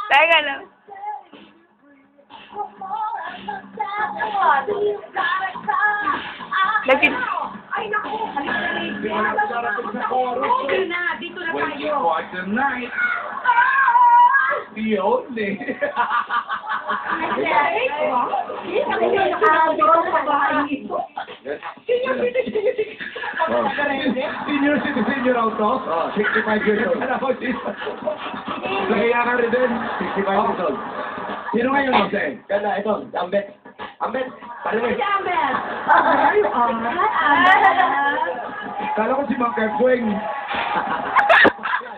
Teka lang. Nagkin... Ay, naku! Hindi ko na darating sa chorus. Okay na, dito na Waiting tayo. for tonight. The only. Senior citizen yun raw to? Oh, 65 years old. Kaya ka rin din. 65 years old. Sino ngayon, Jose? Ganda, ito, Ambet. Ambet, parinig. Kala ko si Mang Kepwing.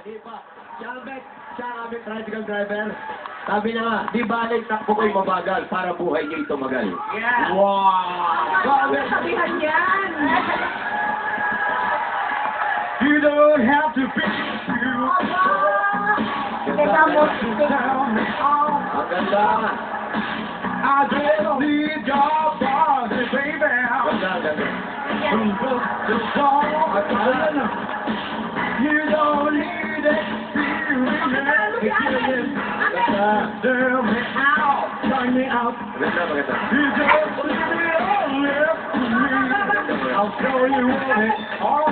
Di pa. Si Ambet, siya ang aming tricycle driver. Sabi niya nga, di balik takbo ko'y mabagal para buhay niyo'y tumagal. Yeah. Wow! Grabe ang sabihan yan. You don't have to be Ang ganda. I just need your body, baby. Ganda, ganda. You don't need experience. Tell me how, turn me out. Maganda, maganda. You just leave it all left to me. I'll show you what it's all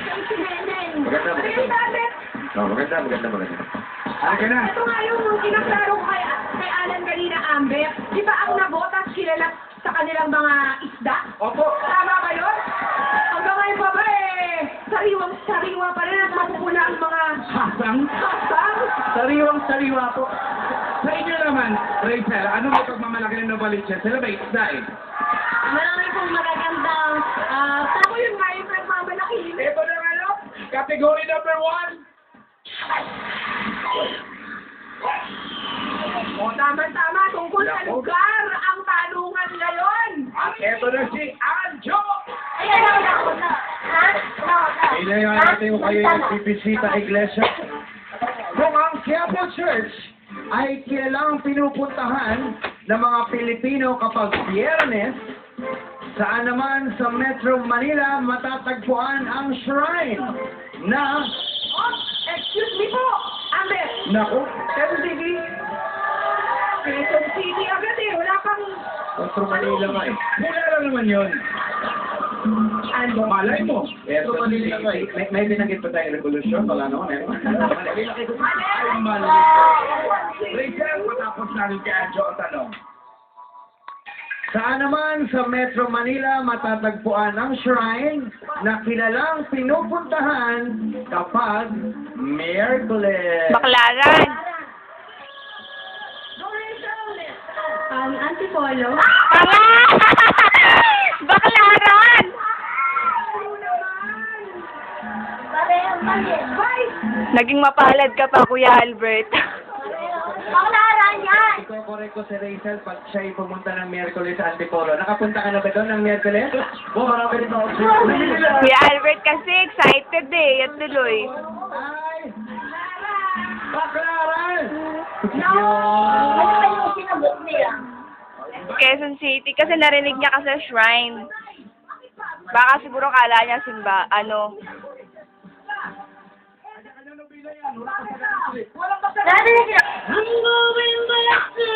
Maganda, maganda. Oh, maganda, maganda, maganda. Halika na. Ito nga yung kinaklaro ko kay Alan kanina, Amber. Di ba ang nabotas kilala sa kanilang mga isda? Opo. Tama ba yun? Hanggang ngayon pa ba sariwang-sariwa pa rin at mapupula ang mga Hasang. hasang? Sariwang-sariwa po. Sa inyo naman, Rachel, ano may pagmamalaki ng Novaliches? Sila ba isda eh? Marami pong magagandang, ako yun nga yung nagmamalaki. Ito na ano? Category number 1. O, tama-tama, tungkol sa Nako. lugar ang tanungan ngayon. At ito na si Anjo. Ayan, ako na. Ha? Inayon natin kung kayo nagbibisita sa iglesia. Kung ang Quiapo Church ay kilalang pinupuntahan ng mga Pilipino kapag Biyernes, saan naman sa Metro Manila matatagpuan ang shrine na, Oh, excuse me po, Amber. naku, Quezon City. Quezon City agad eh. Wala pang... Metro Manila nga eh. Wala lang naman yun. Ano? Malay mo. Metro Manila nga eh. May binanggit pa tayong revolusyon, wala naman eh. Ay, mali. Rachel, matapos namin kay Anjo ang tanong. Saan naman sa Metro Manila matatagpuan ang shrine na kilalang pinupuntahan kapag Miyerkules? Baklaran. Antipolo. Tama! Baklaran! Naging mapalad ka pa, Kuya Albert. Ito correct ko si Rachel pag siya'y pumunta ng Miyerkules sa Antipolo. Nakapunta ka na ba doon ng Miyerkules? Marami rin ako. Kuya Albert kasi excited eh. At tuloy. Ay! Baklaran! Quezon City kasi narinig niya kasi shrine. Baka siguro kala niya simba, ano. Walang